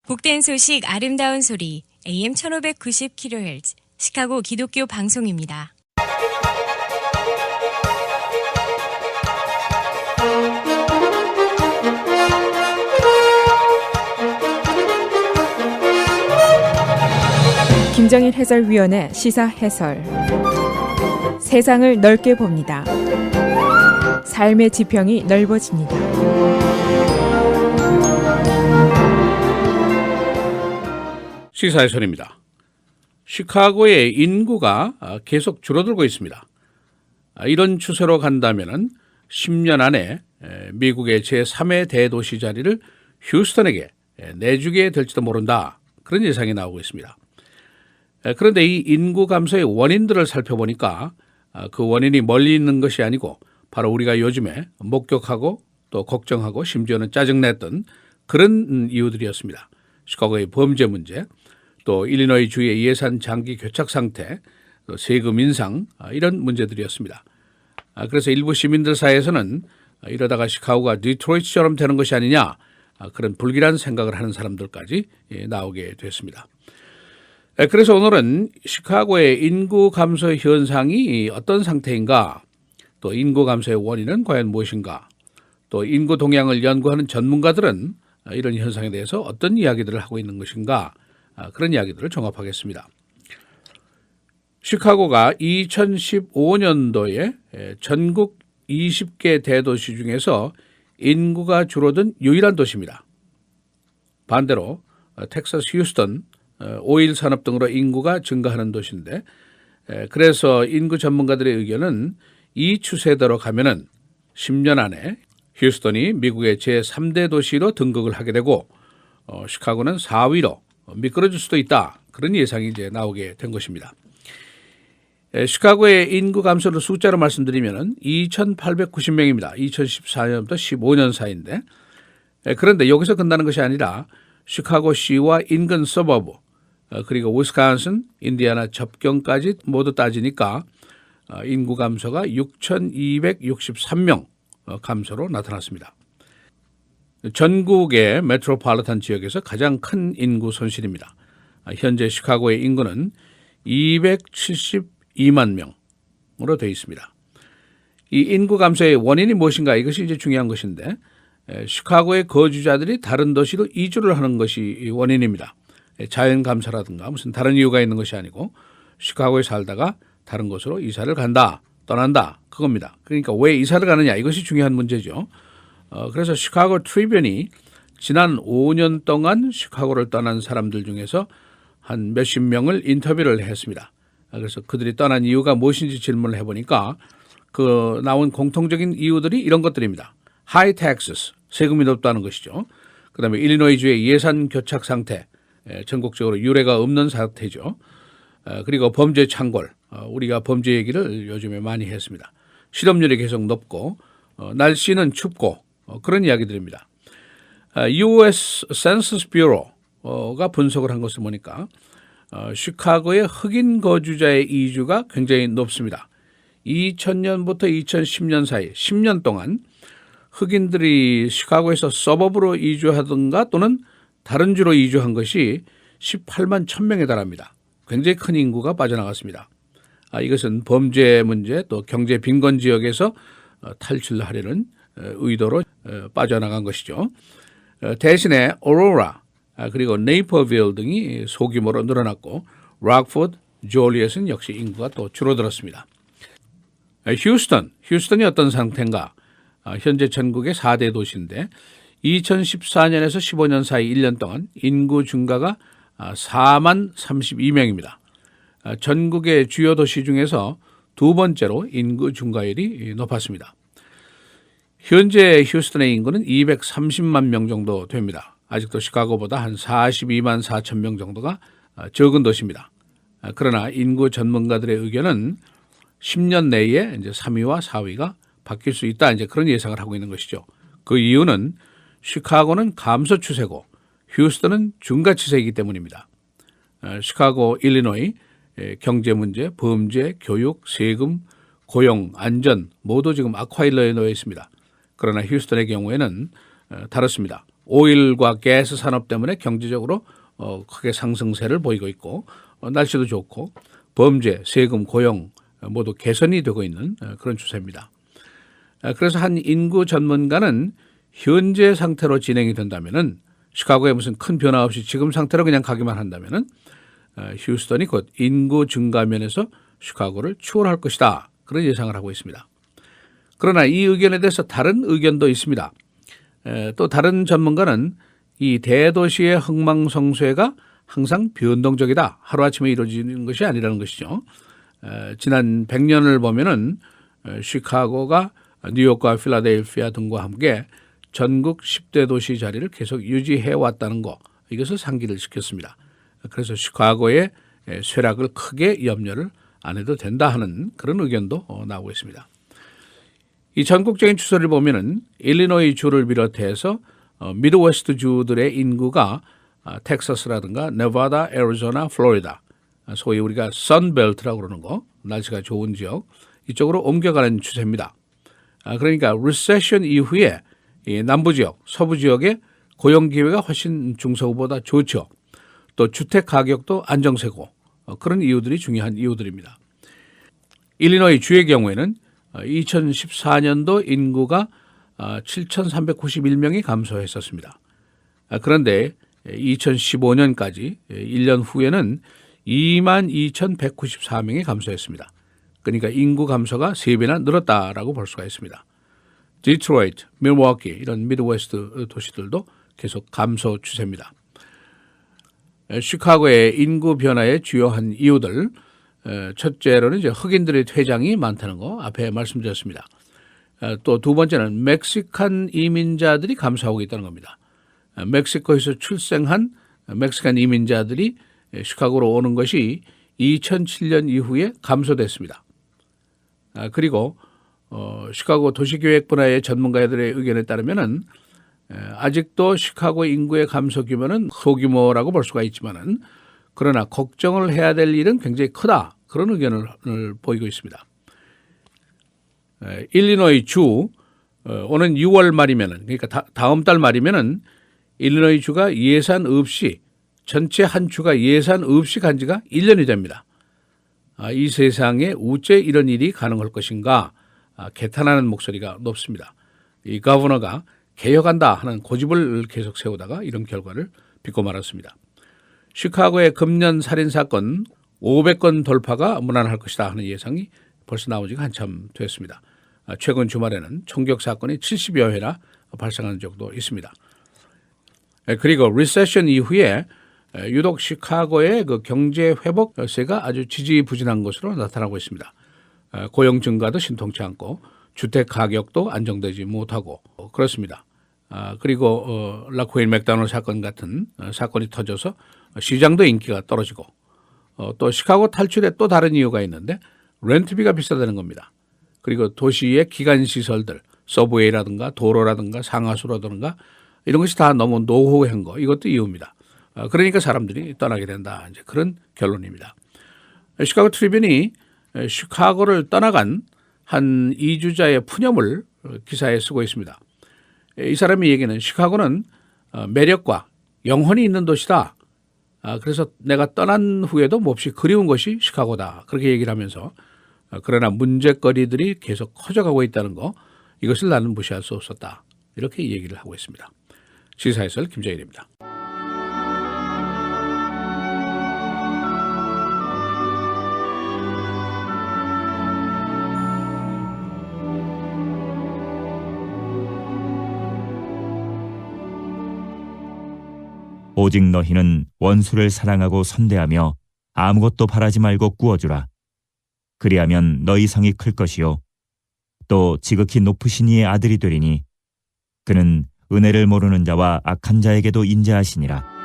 복된 소식 아름다운 소리 AM 1590kHz 시카고 기독교 방송입니다. 김정일 해설위원의 시사 해설. 세상을 넓게 봅니다. 삶의 지평이 넓어집니다. 시사 해설입니다. 시카고의 인구가 계속 줄어들고 있습니다. 이런 추세로 간다면 10년 안에 미국의 제3의 대도시 자리를 휴스턴에게 내주게 될지도 모른다. 그런 예상이 나오고 있습니다. 그런데 이 인구 감소의 원인들을 살펴보니까 그 원인이 멀리 있는 것이 아니고 바로 우리가 요즘에 목격하고 또 걱정하고 심지어는 짜증냈던 그런 이유들이었습니다. 시카고의 범죄 문제, 또 일리노이 주의 예산 장기 교착 상태, 또 세금 인상 이런 문제들이었습니다. 그래서 일부 시민들 사이에서는 이러다가 시카고가 디트로이트처럼 되는 것이 아니냐 그런 불길한 생각을 하는 사람들까지 나오게 됐습니다. 그래서 오늘은 시카고의 인구 감소 현상이 어떤 상태인가, 또 인구 감소의 원인은 과연 무엇인가, 또 인구 동향을 연구하는 전문가들은 이런 현상에 대해서 어떤 이야기들을 하고 있는 것인가, 그런 이야기들을 종합하겠습니다. 시카고가 2015년도에 전국 20개 대도시 중에서 인구가 줄어든 유일한 도시입니다. 반대로 텍사스 휴스턴, 오일 산업 등으로 인구가 증가하는 도시인데, 그래서 인구 전문가들의 의견은 이 추세대로 가면은 10년 안에 휴스턴이 미국의 제3대 도시로 등극을 하게 되고 시카고는 4위로 미끄러질 수도 있다. 그런 예상이 이제 나오게 된 것입니다. 시카고의 인구 감소를 숫자로 말씀드리면은 2,890명입니다. 2014년부터 15년 사이인데, 그런데 여기서 끝나는 것이 아니라 시카고시와 인근 서버브, 그리고 위스콘신, 인디애나 접경까지 모두 따지니까 인구 감소가 6,263명 감소로 나타났습니다. 전국의 메트로폴리탄 지역에서 가장 큰 인구 손실입니다. 현재 시카고의 인구는 272만 명으로 되어 있습니다. 이 인구 감소의 원인이 무엇인가, 이것이 이제 중요한 것인데, 시카고의 거주자들이 다른 도시로 이주를 하는 것이 원인입니다. 자연 감소라든가 무슨 다른 이유가 있는 것이 아니고 시카고에 살다가 다른 곳으로 이사를 간다, 떠난다, 그겁니다. 그러니까 왜 이사를 가느냐, 이것이 중요한 문제죠. 그래서 시카고 트리뷴이 지난 5년 동안 시카고를 떠난 사람들 중에서 한 몇십 명을 인터뷰를 했습니다. 그래서 그들이 떠난 이유가 무엇인지 질문을 해보니까 그 나온 공통적인 이유들이 이런 것들입니다. High taxes, 세금이 높다는 것이죠. 그다음에 일리노이주의 예산 교착 상태, 전국적으로 유례가 없는 사태죠. 그리고 범죄 창궐, 우리가 범죄 얘기를 요즘에 많이 했습니다. 실업률이 계속 높고 날씨는 춥고 그런 이야기들입니다. US Census Bureau가 분석을 한 것을 보니까 시카고의 흑인 거주자의 이주가 굉장히 높습니다. 2000년부터 2010년 사이 10년 동안 흑인들이 시카고에서 서버브로 이주하든가 또는 다른 주로 이주한 것이 18만 1000명에 달합니다. 굉장히 큰 인구가 빠져나갔습니다. 이것은 범죄 문제 또 경제 빈곤 지역에서 탈출하려는 의도로 빠져나간 것이죠. 대신에 오로라 그리고 네이퍼빌 등이 소규모로 늘어났고 락포드, 졸리엣은 역시 인구가 또 줄어들었습니다. 휴스턴이 어떤 상태인가? 현재 전국의 4대 도시인데 2014년에서 15년 사이 1년 동안 인구 증가가 4만 32명입니다. 전국의 주요 도시 중에서 두 번째로 인구 증가율이 높았습니다. 현재 휴스턴의 인구는 230만 명 정도 됩니다. 아직도 시카고보다 한 42만 4천 명 정도가 적은 도시입니다. 그러나 인구 전문가들의 의견은 10년 내에 이제 3위와 4위가 바뀔 수 있다, 이제 그런 예상을 하고 있는 것이죠. 그 이유는 시카고는 감소 추세고 휴스턴은 증가 추세이기 때문입니다. 시카고, 일리노이 경제 문제, 범죄, 교육, 세금, 고용, 안전 모두 지금 악화일로에 놓여 있습니다. 그러나 휴스턴의 경우에는 다릅니다. 오일과 가스 산업 때문에 경제적으로 크게 상승세를 보이고 있고 날씨도 좋고 범죄, 세금, 고용 모두 개선이 되고 있는 그런 추세입니다. 그래서 한 인구 전문가는 현재 상태로 진행이 된다면은 시카고에 무슨 큰 변화 없이 지금 상태로 그냥 가기만 한다면은 휴스턴이 곧 인구 증가 면에서 시카고를 추월할 것이다. 그런 예상을 하고 있습니다. 그러나 이 의견에 대해서 다른 의견도 있습니다. 또 다른 전문가는 이 대도시의 흥망성쇠가 항상 변동적이다. 하루아침에 이루어지는 것이 아니라는 것이죠. 지난 100년을 보면은 시카고가 뉴욕과 필라델피아 등과 함께 전국 10대 도시 자리를 계속 유지해 왔다는 거, 이것을 상기를 시켰습니다. 그래서 시카고의 쇠락을 크게 염려를 안 해도 된다 하는 그런 의견도 나오고 있습니다. 이 전국적인 추세를 보면은 일리노이 주를 비롯해서 미드웨스트 주들의 인구가 텍사스라든가 네바다, 애리조나, 플로리다, 소위 우리가 선벨트라고 그러는 거, 날씨가 좋은 지역, 이쪽으로 옮겨가는 추세입니다. 그러니까 리세션 이후에 이 남부 지역, 서부 지역의 고용 기회가 훨씬 중서부보다 좋죠. 또 주택 가격도 안정세고 그런 이유들이 중요한 이유들입니다. 일리노이 주의 경우에는 2014년도 인구가 7,391명이 감소했었습니다. 그런데 2015년까지 1년 후에는 22,194명이 감소했습니다. 그러니까 인구 감소가 3배나 늘었다라고 볼 수가 있습니다. 디트로이트, 밀워키 이런 미드웨스트 도시들도 계속 감소 추세입니다. 시카고의 인구 변화의 주요한 이유들, 첫째로는 이제 흑인들의 퇴장이 많다는 거 앞에 말씀드렸습니다. 또 두 번째는 멕시칸 이민자들이 감소하고 있다는 겁니다. 멕시코에서 출생한 멕시칸 이민자들이 시카고로 오는 것이 2007년 이후에 감소됐습니다. 그리고 시카고 도시계획 분야의 전문가들의 의견에 따르면은 아직도 시카고 인구의 감소 규모는 소규모라고 볼 수가 있지만은 그러나 걱정을 해야 될 일은 굉장히 크다. 그런 의견을 보이고 있습니다. 일리노이 주 오는 6월 말이면은 그러니까 다음 달 말이면은 일리노이 주가 예산 없이 전체 한 주가 예산 없이 간 지가 1년이 됩니다. 이 세상에 어째 이런 일이 가능할 것인가 개탄하는 목소리가 높습니다. 이 거버너가 개혁한다 하는 고집을 계속 세우다가 이런 결과를 빚고 말았습니다. 시카고의 금년 살인사건 500건 돌파가 무난할 것이다 하는 예상이 벌써 나온 지가 한참 됐습니다. 최근 주말에는 총격 사건이 70여 회나 발생하는 적도 있습니다. 그리고 리세션 이후에 유독 시카고의 그 경제 회복세가 아주 지지부진한 것으로 나타나고 있습니다. 고용 증가도 신통치 않고 주택 가격도 안정되지 못하고 그렇습니다. 그리고 라코인 맥도날드 사건 같은 사건이 터져서 시장도 인기가 떨어지고 또 시카고 탈출의 또 다른 이유가 있는데 렌트비가 비싸다는 겁니다. 그리고 도시의 기간시설들, 서브웨이라든가 도로라든가 상하수라든가 이런 것이 다 너무 노후한 거, 이것도 이유입니다. 그러니까 사람들이 떠나게 된다. 이제 그런 결론입니다. 시카고 트리뷴이 시카고를 떠나간 한 이주자의 푸념을 기사에 쓰고 있습니다. 이 사람이 얘기는 시카고는 매력과 영혼이 있는 도시다. 그래서 내가 떠난 후에도 몹시 그리운 것이 시카고다. 그렇게 얘기를 하면서 그러나 문제거리들이 계속 커져가고 있다는 거, 이것을 나는 무시할 수 없었다. 이렇게 얘기를 하고 있습니다. 시사해설 김정일입니다. 오직 너희는 원수를 사랑하고 선대하며 아무것도 바라지 말고 꾸어주라. 그리하면 너희 성이 클 것이요 또 지극히 높으신 이의 아들이 되리니 그는 은혜를 모르는 자와 악한 자에게도 인자하시니라.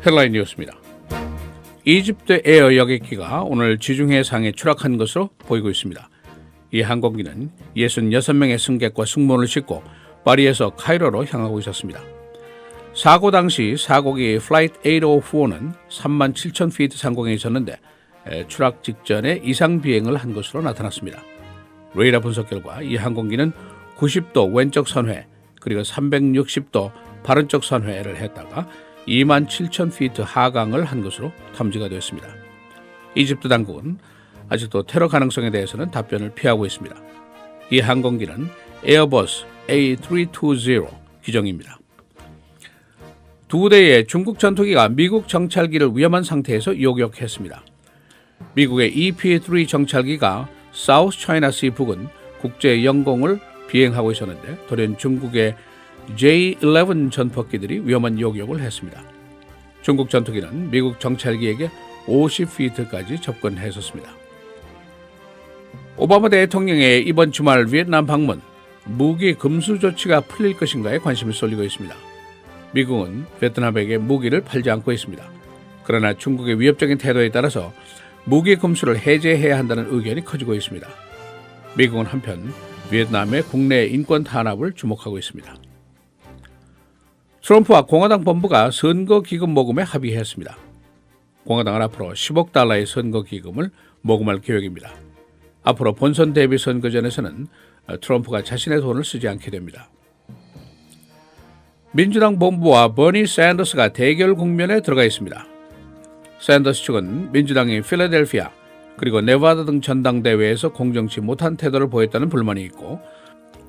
헬라인 뉴스입니다. 이집트 에어 여객기가 오늘 지중해상에 추락한 것으로 보이고 있습니다. 이 항공기는 66명의 승객과 승무원을 싣고 파리에서 카이로로 향하고 있었습니다. 사고 당시 사고기 플라이트 8045는 37,000피트 상공에 있었는데 추락 직전에 이상 비행을 한 것으로 나타났습니다. 레이더 분석 결과 이 항공기는 90도 왼쪽 선회 그리고 360도 바른쪽 선회를 했다가 27,000피트 하강을 한 것으로 탐지가 되었습니다. 이집트 당국은 아직도 테러 가능성에 대해서는 답변을 피하고 있습니다. 이 항공기는 에어버스 A320 기종입니다. 두 대의 중국 전투기가 미국 정찰기를 위험한 상태에서 요격했습니다. 미국의 EP-3 정찰기가 사우스 차이나시 부근 국제 영공을 비행하고 있었는데 돌연 중국의 J-11 전폭기들이 위험한 요격을 했습니다. 중국 전투기는 미국 정찰기에게 50피트까지 접근했었습니다. 오바마 대통령의 이번 주말 비엔남 방문, 무기 금수 조치가 풀릴 것인가에 관심이 쏠리고 있습니다. 미국은 베트남에게 무기를 팔지 않고 있습니다. 그러나 중국의 위협적인 태도에 따라서 무기 금수를 해제해야 한다는 의견이 커지고 있습니다. 미국은 한편 베트남의 국내 인권 탄압을 주목하고 있습니다. 트럼프와 공화당 본부가 선거기금 모금에 합의했습니다. 공화당은 앞으로 10억 달러의 선거기금을 모금할 계획입니다. 앞으로 본선 대비 선거전에서는 트럼프가 자신의 돈을 쓰지 않게 됩니다. 민주당 본부와 버니 샌더스가 대결 국면에 들어가 있습니다. 샌더스 측은 민주당이 필라델피아 그리고 네바다 등 전당대회에서 공정치 못한 태도를 보였다는 불만이 있고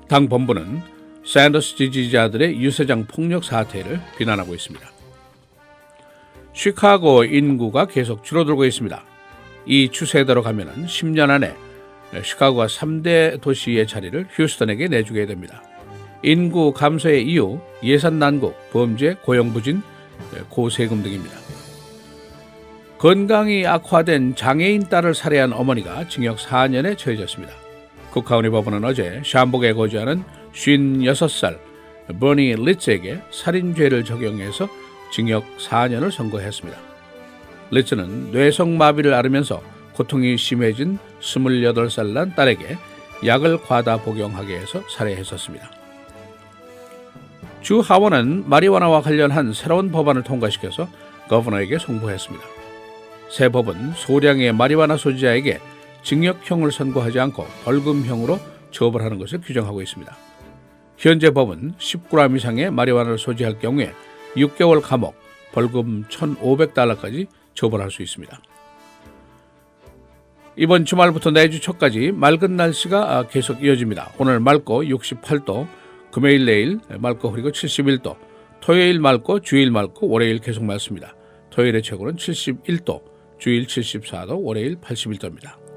당 본부는 샌더스 지지자들의 유세장 폭력 사태를 비난하고 있습니다. 시카고 인구가 계속 줄어들고 있습니다. 이 추세대로 가면 10년 안에 시카고가 3대 도시의 자리를 휴스턴에게 내주게 됩니다. 인구 감소의 이유, 예산 난국, 범죄, 고용부진, 고세금 등입니다. 건강이 악화된 장애인 딸을 살해한 어머니가 징역 4년에 처해졌습니다. 쿡카운티 법원은 어제 샴복에 거주하는 56살 버니 리츠에게 살인죄를 적용해서 징역 4년을 선고했습니다. 리츠는 뇌성마비를 앓으면서 고통이 심해진 28살 난 딸에게 약을 과다 복용하게 해서 살해했었습니다. 주 하원은 마리화나와 관련한 새로운 법안을 통과시켜서 거버너에게 송부했습니다. 새 법은 소량의 마리화나 소지자에게 징역형을 선고하지 않고 벌금형으로 처벌하는 것을 규정하고 있습니다. 현재 법은 10g 이상의 마리화나를 소지할 경우에 6개월 감옥, 벌금 1,500달러까지 처벌할 수 있습니다. 이번 주말부터 내주 초까지 맑은 날씨가 계속 이어집니다. 오늘 맑고 68도, 금요일 내일 맑고 흐리고 71도, 토요일 맑고 주일 맑고 월요일 계속 맑습니다. 토요일의 최고는 71도, 주일 74도, 월요일 81도입니다.